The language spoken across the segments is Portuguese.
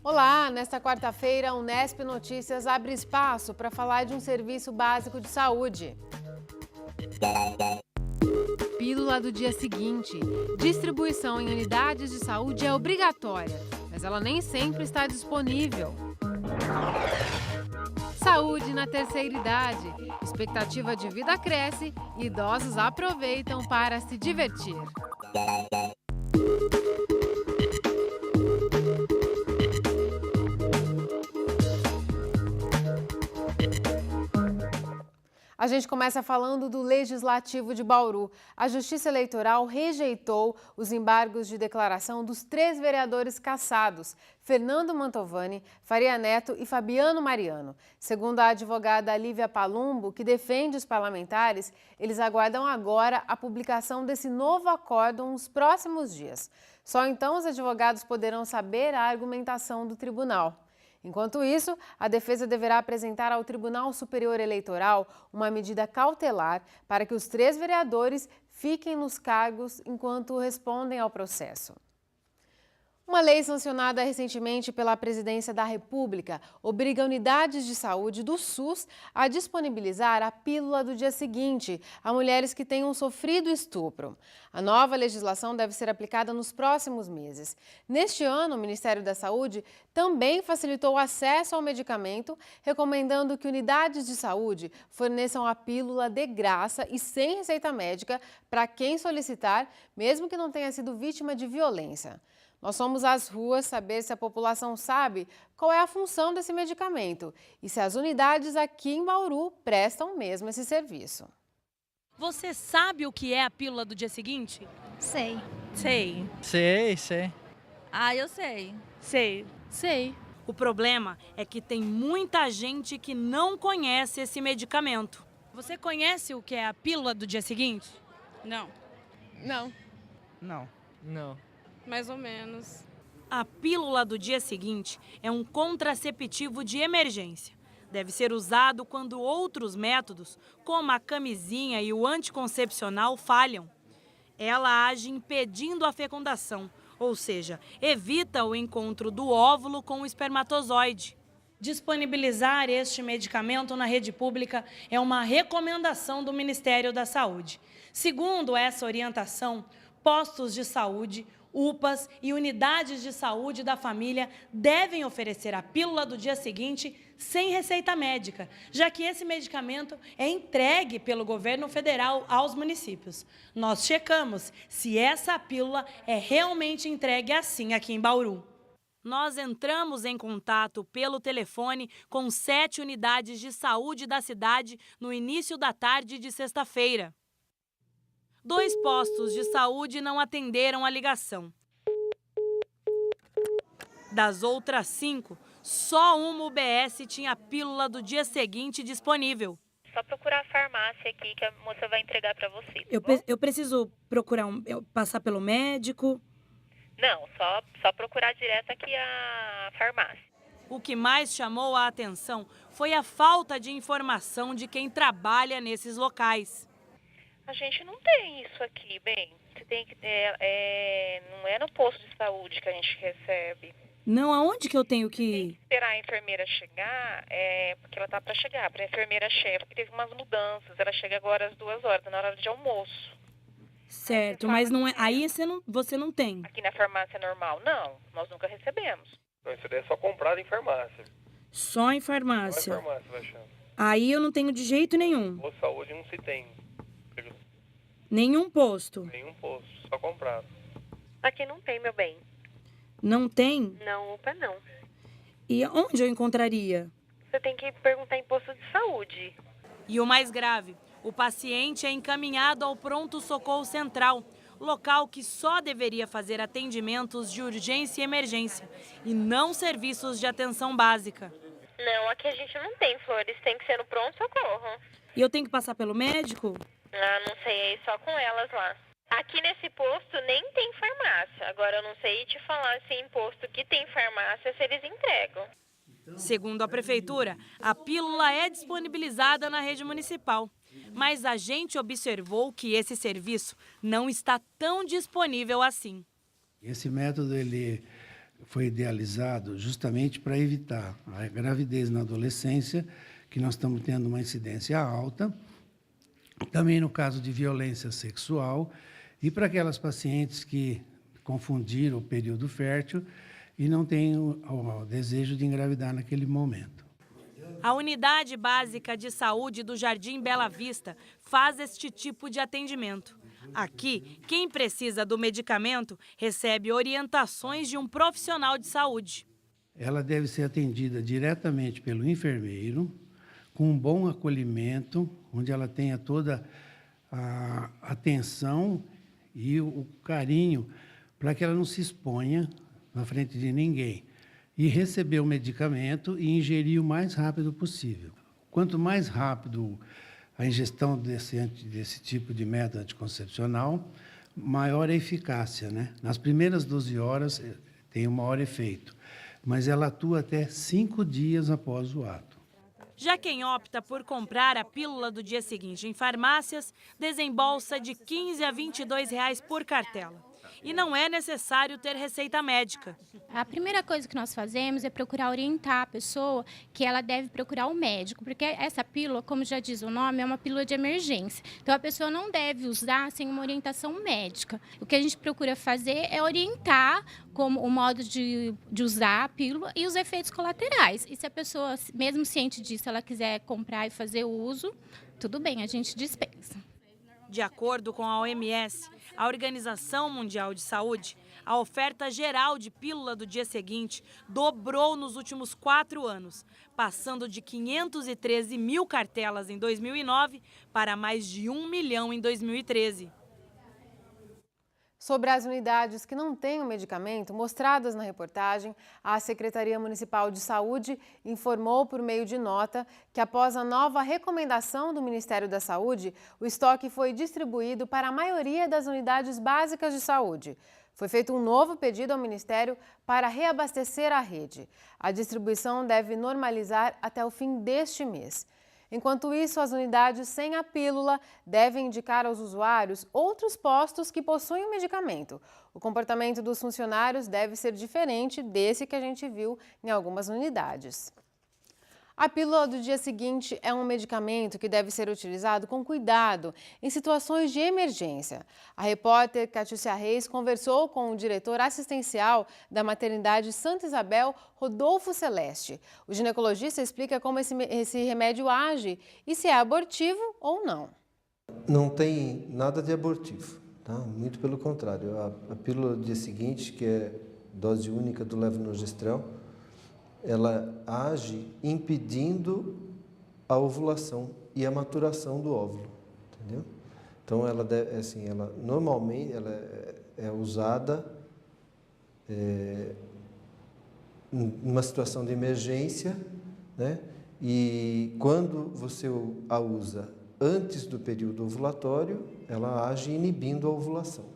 Olá, nesta quarta-feira, a Unesp Notícias abre espaço para falar de um serviço básico de saúde. Pílula do dia seguinte. Distribuição em unidades de saúde é obrigatória, mas ela nem sempre está disponível. Saúde na terceira idade. Expectativa de vida cresce e idosos aproveitam para se divertir. A gente começa falando do Legislativo de Bauru. A Justiça Eleitoral rejeitou os embargos de declaração dos 3 vereadores cassados, Fernando Mantovani, Faria Neto e Fabiano Mariano. Segundo a advogada Lívia Palumbo, que defende os parlamentares, eles aguardam agora a publicação desse novo acórdão nos próximos dias. Só então os advogados poderão saber a argumentação do tribunal. Enquanto isso, a defesa deverá apresentar ao Tribunal Superior Eleitoral uma medida cautelar para que os 3 vereadores fiquem nos cargos enquanto respondem ao processo. Uma lei sancionada recentemente pela Presidência da República obriga unidades de saúde do SUS a disponibilizar a pílula do dia seguinte a mulheres que tenham sofrido estupro. A nova legislação deve ser aplicada nos próximos meses. Neste ano, o Ministério da Saúde também facilitou o acesso ao medicamento, recomendando que unidades de saúde forneçam a pílula de graça e sem receita médica para quem solicitar, mesmo que não tenha sido vítima de violência. Nós fomos às ruas saber se a população sabe qual é a função desse medicamento e se as unidades aqui em Bauru prestam mesmo esse serviço. Você sabe o que é a pílula do dia seguinte? Sei. Sei. Ah, eu sei. Sei. O problema é que tem muita gente que não conhece esse medicamento. Você conhece o que é a pílula do dia seguinte? Não, Não. mais ou menos. A pílula do dia seguinte é um contraceptivo de emergência. Deve ser usado quando outros métodos, como a camisinha e o anticoncepcional, falham. Ela age impedindo a fecundação, ou seja, evita o encontro do óvulo com o espermatozoide. Disponibilizar este medicamento na rede pública é uma recomendação do Ministério da Saúde. Segundo essa orientação, postos de saúde, UPAs e unidades de saúde da família devem oferecer a pílula do dia seguinte sem receita médica, já que esse medicamento é entregue pelo governo federal aos municípios. Nós checamos se essa pílula é realmente entregue assim aqui em Bauru. Nós entramos em contato pelo telefone com 7 unidades de saúde da cidade no início da tarde de sexta-feira. 2 postos de saúde não atenderam a ligação. Das outras 5, só uma UBS tinha a pílula do dia seguinte disponível. Só procurar a farmácia aqui que a moça vai entregar para você. Eu preciso procurar passar pelo médico. Não, só procurar direto aqui a farmácia. O que mais chamou a atenção foi a falta de informação de quem trabalha nesses locais. A gente não tem isso aqui, bem. Você tem que não é no posto de saúde que a gente recebe. Não, aonde que eu tenho Tem que... que esperar a enfermeira chegar, porque ela tá para chegar, para a enfermeira chefe, que teve umas mudanças. Ela chega agora às 2 horas, na hora de almoço. Certo, mas não é... Aí você não tem. Aqui na farmácia normal, não. Nós nunca recebemos. Não, isso daí é só comprado em farmácia. Só em Só farmácia. em farmácia, vai achando. Aí eu não tenho de jeito nenhum. Posto de saúde não se tem. Nenhum posto. Nenhum posto, só comprado. Aqui não tem, meu bem. Não tem? Não, opa, não. E onde eu encontraria? Você tem que perguntar em posto de saúde. E o mais grave, o paciente é encaminhado ao pronto-socorro central, local que só deveria fazer atendimentos de urgência e emergência, e não serviços de atenção básica. Não, aqui a gente não tem flores, tem que ser no pronto-socorro. E eu tenho que passar pelo médico? Ah, não sei, aí só com elas lá. Aqui nesse posto nem tem farmácia. Agora eu não sei te falar se em posto que tem farmácia, se eles entregam. Segundo a prefeitura, a pílula é disponibilizada na rede municipal. Mas a gente observou que esse serviço não está tão disponível assim. Esse método ele foi idealizado justamente para evitar a gravidez na adolescência, que nós estamos tendo uma incidência alta, também no caso de violência sexual, e para aquelas pacientes que confundiram o período fértil e não têm o desejo de engravidar naquele momento. A Unidade Básica de Saúde do Jardim Bela Vista faz este tipo de atendimento. Aqui, quem precisa do medicamento recebe orientações de um profissional de saúde. Ela deve ser atendida diretamente pelo enfermeiro, com um bom acolhimento, onde ela tenha toda a atenção e o carinho para que ela não se exponha na frente de ninguém. E receber o medicamento e ingerir o mais rápido possível. Quanto mais rápido a ingestão desse tipo de método anticoncepcional, maior a eficácia, né? Nas primeiras 12 horas tem o maior efeito, mas ela atua até 5 dias após o ato. Já quem opta por comprar a pílula do dia seguinte em farmácias, desembolsa de R$ 15 a R$ 22 por cartela. E não é necessário ter receita médica. A primeira coisa que nós fazemos é procurar orientar a pessoa que ela deve procurar o médico, porque essa pílula, como já diz o nome, é uma pílula de emergência. Então, a pessoa não deve usar sem uma orientação médica. O que a gente procura fazer é orientar como o modo de usar a pílula e os efeitos colaterais. E se a pessoa, mesmo ciente disso, ela quiser comprar e fazer o uso, tudo bem, a gente dispensa. De acordo com a OMS, a Organização Mundial de Saúde, a oferta geral de pílula do dia seguinte dobrou nos últimos 4 anos, passando de 513 mil cartelas em 2009 para mais de 1 milhão em 2013. Sobre as unidades que não têm o medicamento mostradas na reportagem, a Secretaria Municipal de Saúde informou por meio de nota que após a nova recomendação do Ministério da Saúde, o estoque foi distribuído para a maioria das unidades básicas de saúde. Foi feito um novo pedido ao Ministério para reabastecer a rede. A distribuição deve normalizar até o fim deste mês. Enquanto isso, as unidades sem a pílula devem indicar aos usuários outros postos que possuem o medicamento. O comportamento dos funcionários deve ser diferente desse que a gente viu em algumas unidades. A pílula do dia seguinte é um medicamento que deve ser utilizado com cuidado em situações de emergência. A repórter Catiúcia Reis conversou com o diretor assistencial da maternidade Santa Isabel, Rodolfo Celeste. O ginecologista explica como esse remédio age e se é abortivo ou não. Não tem nada de abortivo, tá? Muito pelo contrário. A pílula do dia seguinte, que é dose única do levonorgestrel, ela age impedindo a ovulação e a maturação do óvulo, entendeu? Então, ela normalmente é usada numa situação de emergência, né? E quando você a usa antes do período ovulatório, ela age inibindo a ovulação.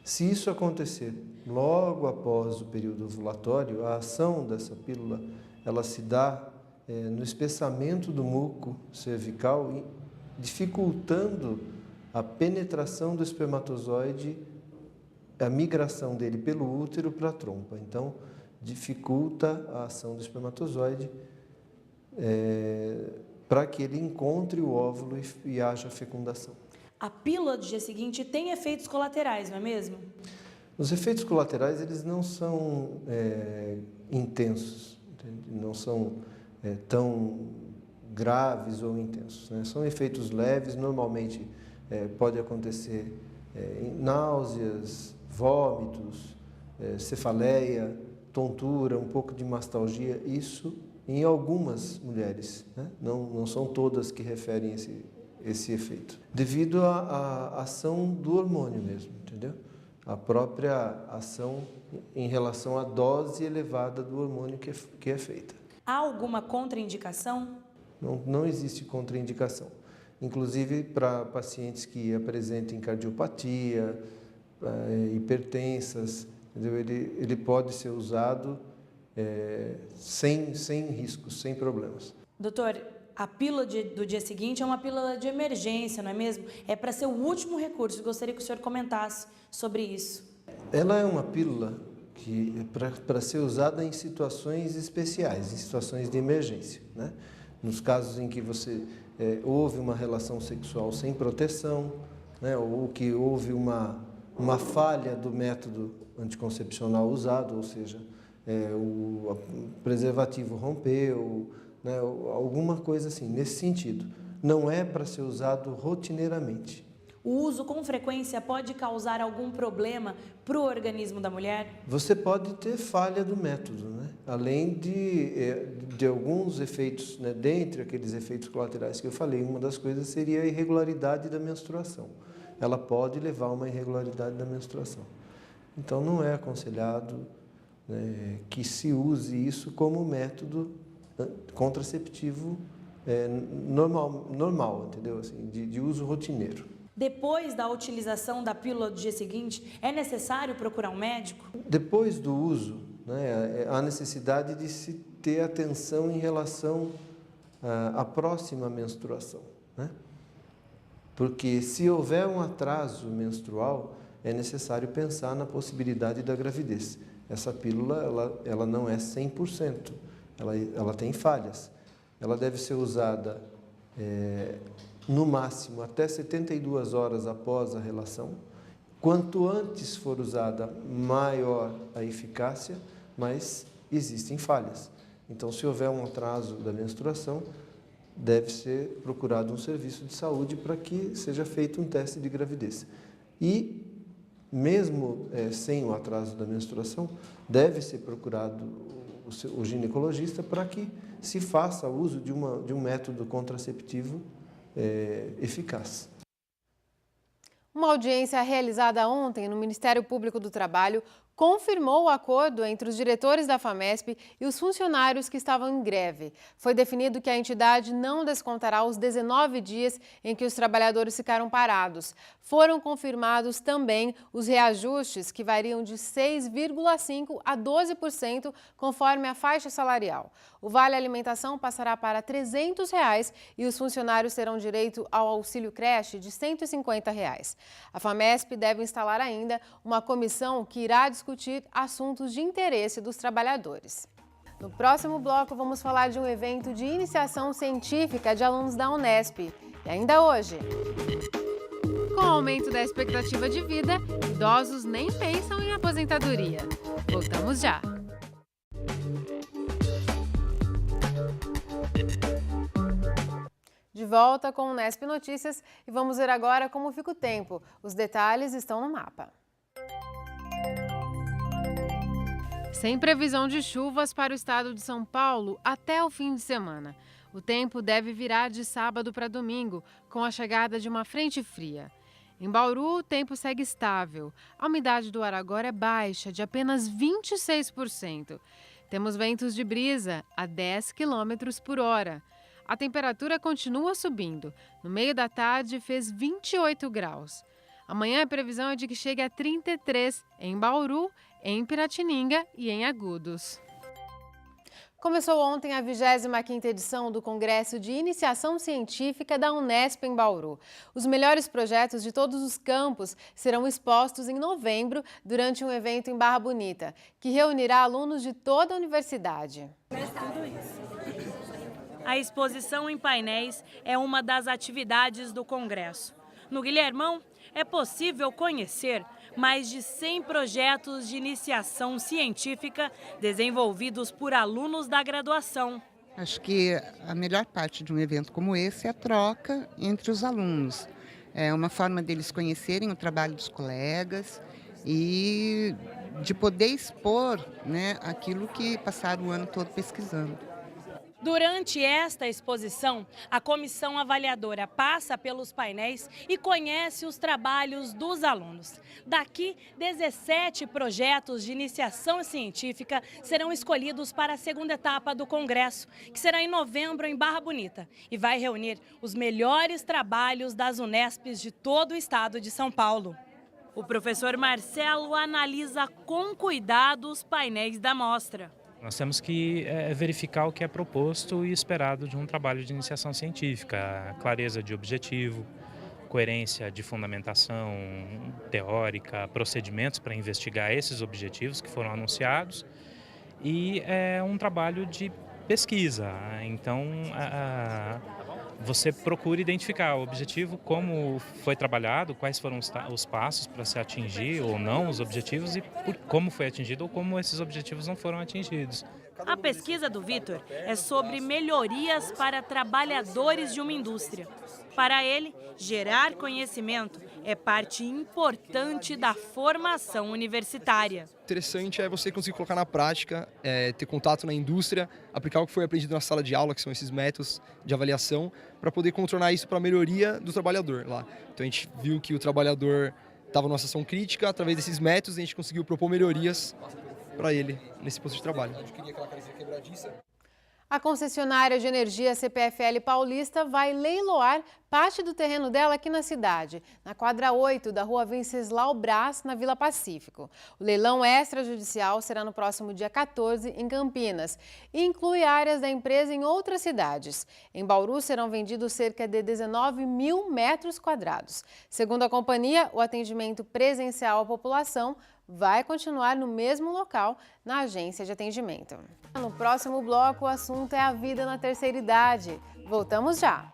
Se isso acontecer logo após o período ovulatório, a ação dessa pílula ela se dá no espessamento do muco cervical, dificultando a penetração do espermatozoide, a migração dele pelo útero para a trompa. Então, dificulta a ação do espermatozoide para que ele encontre o óvulo e haja fecundação. A pílula do dia seguinte tem efeitos colaterais, não é mesmo? Os efeitos colaterais eles não são intensos, entende? Não são tão graves ou intensos, né? São efeitos leves, normalmente pode acontecer náuseas, vômitos, cefaleia, tontura, um pouco de mastalgia, isso em algumas mulheres, né? Não são todas que referem esse efeito, devido à ação do hormônio mesmo, entendeu? A própria ação em relação à dose elevada do hormônio que é feita. Há alguma contraindicação? Não existe contraindicação. Inclusive para pacientes que apresentem cardiopatia, hipertensas, entendeu? Ele pode ser usado sem riscos, sem problemas. Doutor, a pílula do dia seguinte é uma pílula de emergência, não é mesmo? É para ser o último recurso. Gostaria que o senhor comentasse sobre isso. Ela é uma pílula para ser usada em situações especiais, em situações de emergência, né? Nos casos em que você houve uma relação sexual sem proteção, né? Ou que houve uma falha do método anticoncepcional usado, ou seja, o preservativo rompeu, né? Alguma coisa assim, nesse sentido. Não é para ser usado rotineiramente. O uso com frequência pode causar algum problema para o organismo da mulher? Você pode ter falha do método, né? Além de alguns efeitos, né? Dentre aqueles efeitos colaterais que eu falei, uma das coisas seria a irregularidade da menstruação. Ela pode levar a uma irregularidade da menstruação. Então, não é aconselhado, né, que se use isso como método contraceptivo normal, entendeu? Assim, de uso rotineiro. Depois da utilização da pílula do dia seguinte, é necessário procurar um médico? Depois do uso, né, há necessidade de se ter atenção em relação à próxima menstruação, né? Porque se houver um atraso menstrual, é necessário pensar na possibilidade da gravidez. Essa pílula, ela não é 100%, ela tem falhas. Ela deve ser usada no máximo até 72 horas após a relação. Quanto antes for usada, maior a eficácia, mas existem falhas. Então, se houver um atraso da menstruação, deve ser procurado um serviço de saúde para que seja feito um teste de gravidez. E, mesmo sem o atraso da menstruação, deve ser procurado o ginecologista para que se faça uso de um método contraceptivo eficaz. Uma audiência realizada ontem no Ministério Público do Trabalho confirmou o acordo entre os diretores da FAMESP e os funcionários que estavam em greve. Foi definido que a entidade não descontará os 19 dias em que os trabalhadores ficaram parados. Foram confirmados também os reajustes, que variam de 6,5% a 12%, conforme a faixa salarial. O Vale Alimentação passará para R$ 300 e os funcionários terão direito ao auxílio creche de R$ 150. A FAMESP deve instalar ainda uma comissão que irá discutir assuntos de interesse dos trabalhadores. No próximo bloco, vamos falar de um evento de iniciação científica de alunos da Unesp. E ainda hoje, com o aumento da expectativa de vida, idosos nem pensam em aposentadoria. Voltamos já! De volta com o Unesp Notícias e vamos ver agora como fica o tempo. Os detalhes estão no mapa. Sem previsão de chuvas para o estado de São Paulo até o fim de semana. O tempo deve virar de sábado para domingo, com a chegada de uma frente fria. Em Bauru, o tempo segue estável. A umidade do ar agora é baixa, de apenas 26%. Temos ventos de brisa a 10 km por hora. A temperatura continua subindo. No meio da tarde, fez 28 graus. Amanhã a previsão é de que chegue a 33 em Bauru, em Piratininga e em Agudos. Começou ontem a 25ª edição do Congresso de Iniciação Científica da Unesp em Bauru. Os melhores projetos de todos os campos serão expostos em novembro durante um evento em Barra Bonita, que reunirá alunos de toda a universidade. A exposição em painéis é uma das atividades do Congresso. No Guilhermão, é possível conhecer mais de 100 projetos de iniciação científica desenvolvidos por alunos da graduação. Acho que a melhor parte de um evento como esse é a troca entre os alunos. É uma forma deles conhecerem o trabalho dos colegas e de poder expor, né, aquilo que passaram o ano todo pesquisando. Durante esta exposição, a comissão avaliadora passa pelos painéis e conhece os trabalhos dos alunos. Daqui, 17 projetos de iniciação científica serão escolhidos para a segunda etapa do Congresso, que será em novembro em Barra Bonita, e vai reunir os melhores trabalhos das Unesps de todo o estado de São Paulo. O professor Marcelo analisa com cuidado os painéis da mostra. Nós temos que verificar o que é proposto e esperado de um trabalho de iniciação científica, a clareza de objetivo, coerência de fundamentação teórica, procedimentos para investigar esses objetivos que foram anunciados, e é um trabalho de pesquisa. Então, você procura identificar o objetivo, como foi trabalhado, quais foram os passos para se atingir ou não os objetivos e como foi atingido ou como esses objetivos não foram atingidos. A pesquisa do Vitor é sobre melhorias para trabalhadores de uma indústria. Para ele, gerar conhecimento é parte importante da formação universitária. Interessante é você conseguir colocar na prática, ter contato na indústria, aplicar o que foi aprendido na sala de aula, que são esses métodos de avaliação, para poder contornar isso para a melhoria do trabalhador lá. Então a gente viu que o trabalhador estava numa situação crítica, através desses métodos a gente conseguiu propor melhorias para ele nesse posto de trabalho. A concessionária de energia CPFL Paulista vai leiloar parte do terreno dela aqui na cidade, na quadra 8 da rua Venceslau Braz, na Vila Pacífico. O leilão extrajudicial será no próximo dia 14, em Campinas, e inclui áreas da empresa em outras cidades. Em Bauru serão vendidos cerca de 19 mil metros quadrados. Segundo a companhia, o atendimento presencial à população vai continuar no mesmo local, na agência de atendimento. No próximo bloco, o assunto é a vida na terceira idade. Voltamos já!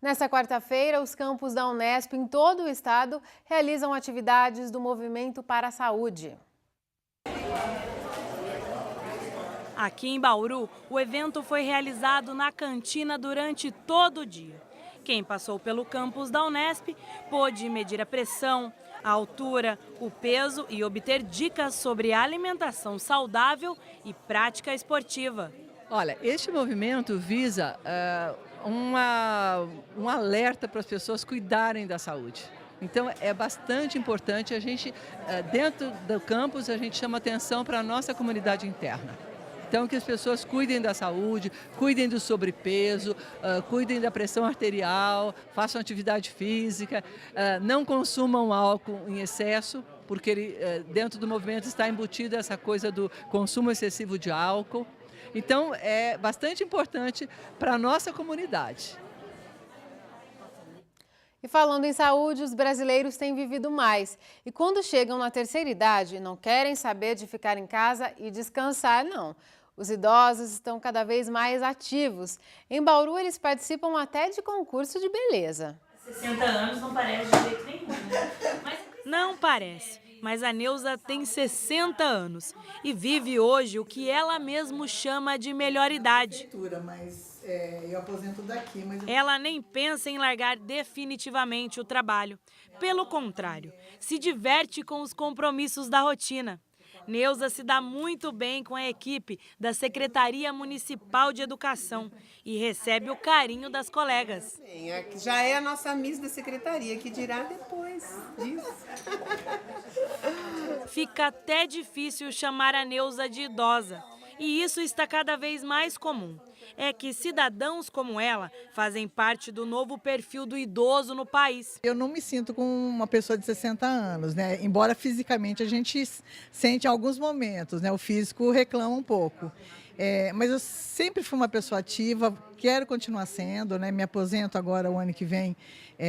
Nesta quarta-feira, os campos da Unesp em todo o estado realizam atividades do Movimento para a Saúde. Aqui em Bauru, o evento foi realizado na cantina durante todo o dia. Quem passou pelo campus da Unesp pôde medir a pressão, a altura, o peso e obter dicas sobre alimentação saudável e prática esportiva. Olha, este movimento visa um alerta para as pessoas cuidarem da saúde. Então é bastante importante a gente, dentro do campus, a gente chama atenção para a nossa comunidade interna. Então, que as pessoas cuidem da saúde, cuidem do sobrepeso, cuidem da pressão arterial, façam atividade física, não consumam álcool em excesso, porque dentro do movimento está embutida essa coisa do consumo excessivo de álcool. Então, é bastante importante para a nossa comunidade. E falando em saúde, os brasileiros têm vivido mais. E quando chegam na terceira idade, não querem saber de ficar em casa e descansar, não. Os idosos estão cada vez mais ativos. Em Bauru, eles participam até de concurso de beleza. 60 anos não parece de jeito nenhum, né? Não parece, mas a Neuza tem 60 anos e vive hoje o que ela mesma chama de melhor idade. Eu aposento daqui, mas... Ela nem pensa em largar definitivamente o trabalho. Pelo contrário, se diverte com os compromissos da rotina. Neuza se dá muito bem com a equipe da Secretaria Municipal de Educação e recebe o carinho das colegas. Já é a nossa Miss da Secretaria, que dirá depois disso. Fica até difícil chamar a Neuza de idosa, e isso está cada vez mais comum. É que cidadãos como ela fazem parte do novo perfil do idoso no país. Eu não me sinto como uma pessoa de 60 anos, né? Embora fisicamente a gente sente em alguns momentos, né? O físico reclama um pouco. Mas eu sempre fui uma pessoa ativa, quero continuar sendo, né? Me aposento agora o ano que vem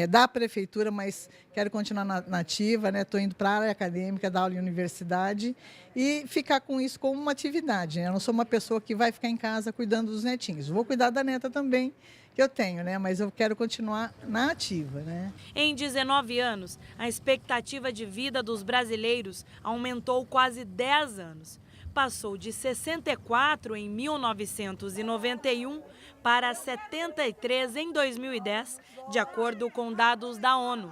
da prefeitura, mas quero continuar na ativa, né? Estou indo para a área acadêmica, dar aula em universidade e ficar com isso como uma atividade, né? Eu não sou uma pessoa que vai ficar em casa cuidando dos netinhos. Vou cuidar da neta também, que eu tenho, né? Mas eu quero continuar na ativa, né? Em 19 anos, a expectativa de vida dos brasileiros aumentou quase 10 anos. Passou de 64 em 1991 para 73 em 2010, de acordo com dados da ONU.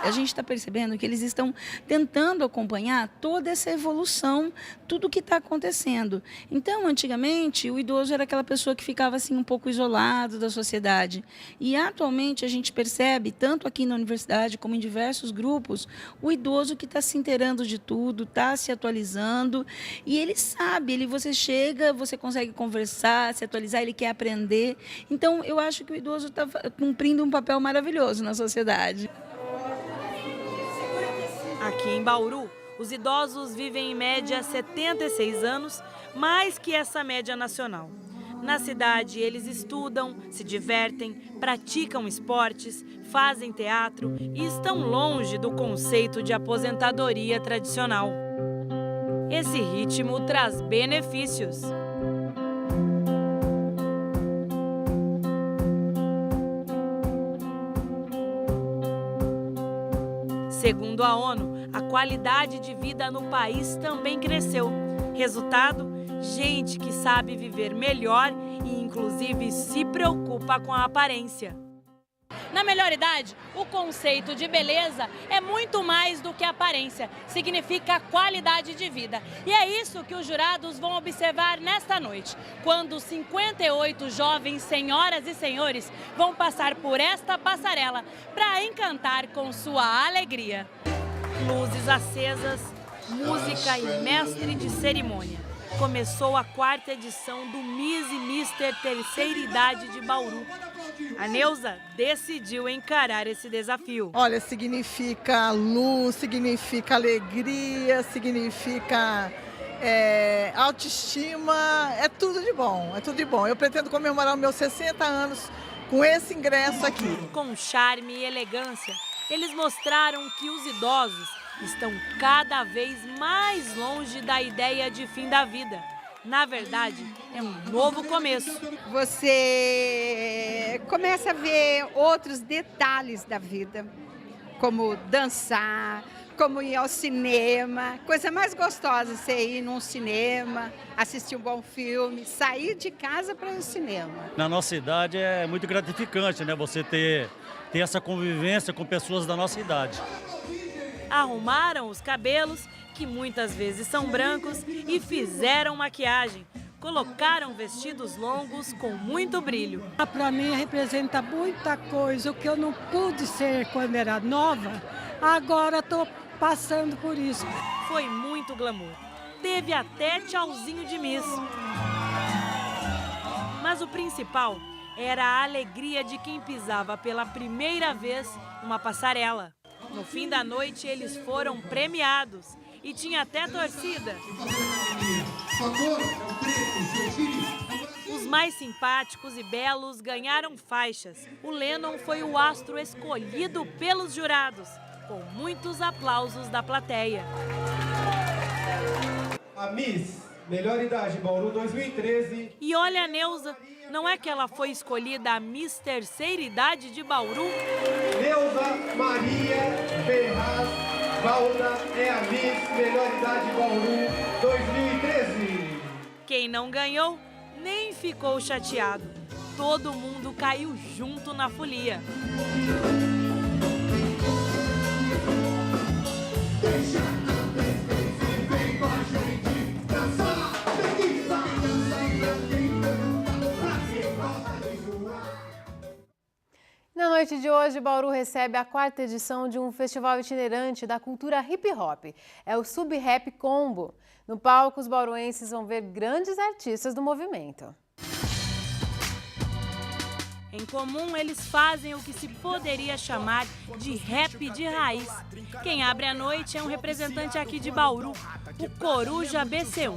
A gente está percebendo que eles estão tentando acompanhar toda essa evolução, tudo o que está acontecendo. Então, antigamente, o idoso era aquela pessoa que ficava assim um pouco isolado da sociedade. E atualmente a gente percebe, tanto aqui na universidade como em diversos grupos, o idoso que está se inteirando de tudo, está se atualizando. E ele sabe, você chega, você consegue conversar, se atualizar, ele quer aprender. Então, eu acho que o idoso está cumprindo um papel maravilhoso na sociedade. Aqui em Bauru, os idosos vivem em média 76 anos, mais que essa média nacional. Na cidade, eles estudam, se divertem, praticam esportes, fazem teatro e estão longe do conceito de aposentadoria tradicional. Esse ritmo traz benefícios. Segundo a ONU, a qualidade de vida no país também cresceu. Resultado? Gente que sabe viver melhor e, inclusive, se preocupa com a aparência. Na melhor idade, o conceito de beleza é muito mais do que aparência, significa qualidade de vida. E é isso que os jurados vão observar nesta noite, quando 58 jovens senhoras e senhores vão passar por esta passarela para encantar com sua alegria. Luzes acesas, música e mestre de cerimônia. Começou a 4ª edição do Miss e Mister Terceira Idade de Bauru. A Neuza decidiu encarar esse desafio. Olha, significa luz, significa alegria, significa autoestima, é tudo de bom, é tudo de bom. Eu pretendo comemorar os meus 60 anos com esse ingresso aqui. Com charme e elegância, eles mostraram que os idosos estão cada vez mais longe da ideia de fim da vida. Na verdade, é um novo começo. Você começa a ver outros detalhes da vida, como dançar, como ir ao cinema. Coisa mais gostosa você ir num cinema, assistir um bom filme, sair de casa para ir ao cinema. Na nossa idade é muito gratificante, né? Você ter essa convivência com pessoas da nossa idade. Arrumaram os cabelos, que muitas vezes são brancos, e fizeram maquiagem. Colocaram vestidos longos com muito brilho. Para mim representa muita coisa. O que eu não pude ser quando era nova, agora estou passando por isso. Foi muito glamour. Teve até tchauzinho de Miss. Mas o principal era a alegria de quem pisava pela primeira vez uma passarela. No fim da noite, eles foram premiados e tinha até torcida. Os mais simpáticos e belos ganharam faixas. O Lennon foi o astro escolhido pelos jurados, com muitos aplausos da plateia. A Miss Melhor Idade Bauru 2013. E olha a Neuza. Não é que ela foi escolhida a Miss Terceira Idade de Bauru? Neuza Maria Ferraz Valda é a Miss Melhor Idade Bauru 2013. Quem não ganhou, nem ficou chateado. Todo mundo caiu junto na folia. Na noite de hoje, Bauru recebe a 4ª edição de um festival itinerante da cultura hip hop. É o Sub Rap Combo. No palco, os bauruenses vão ver grandes artistas do movimento. Em comum, eles fazem o que se poderia chamar de rap de raiz. Quem abre a noite é um representante aqui de Bauru, o Coruja BC1,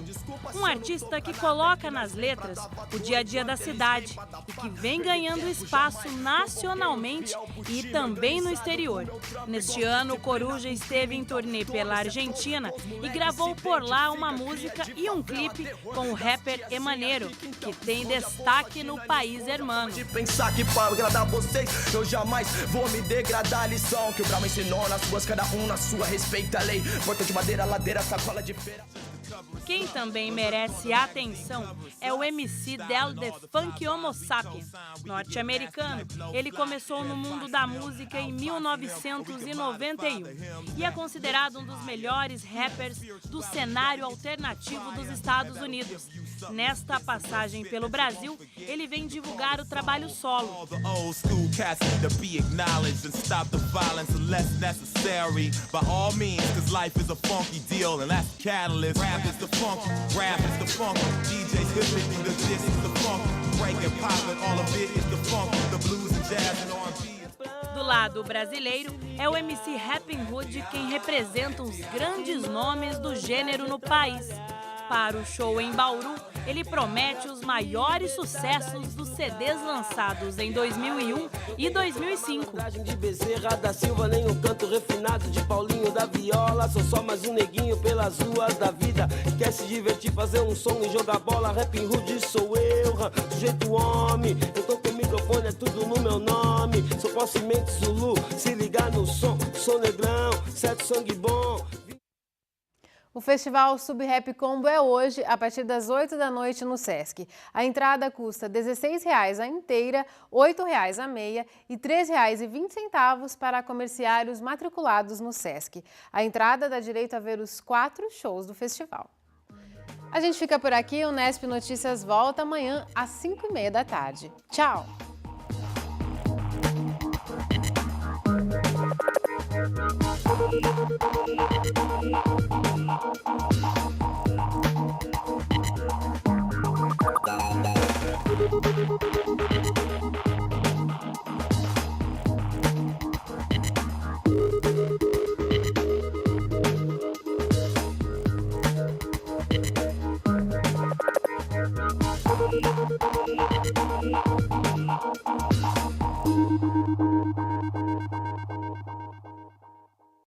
um artista que coloca nas letras o dia a dia da cidade e que vem ganhando espaço nacionalmente e também no exterior. Neste ano, o Coruja esteve em turnê pela Argentina e gravou por lá uma música e um clipe com o rapper Emaneiro, que tem destaque no país hermano. Que para agradar vocês, eu jamais vou me degradar. A lição que o Brau ensinou nas ruas, cada um na sua, respeita a lei. Porta de madeira, ladeira, sacola de feira. Quem também merece atenção é o MC Del The Funk Homo Sapien, norte-americano. Ele começou no mundo da música em 1991 e é considerado um dos melhores rappers do cenário alternativo dos Estados Unidos. Nesta passagem pelo Brasil, ele vem divulgar o trabalho solo. Do lado brasileiro, é o MC Rapping Hood quem representa os grandes nomes do gênero no país. Para o show em Bauru, ele promete os maiores sucessos dos CDs lançados em 2001 e 2005. De Bezerra da Silva, nem um canto refinado de Paulinho da Viola. Sou só mais um neguinho pelas ruas da vida. Quer se divertir, fazer um som e jogar bola. Rapping Hood sou eu, sujeito homem. Eu tô com o microfone, é tudo no meu nome. Sou Falsimente Zulu, se ligar no som. Sou negrão, certo sangue bom. O Festival Sub-Rap Combo é hoje, a partir das 8 da noite no Sesc. A entrada custa R$ 16,00 a inteira, R$ 8,00 a meia e R$ 3,20 para comerciários matriculados no Sesc. A entrada dá direito a ver os 4 shows do festival. A gente fica por aqui, o Nesp Notícias volta amanhã às 5h30 da tarde. Tchau!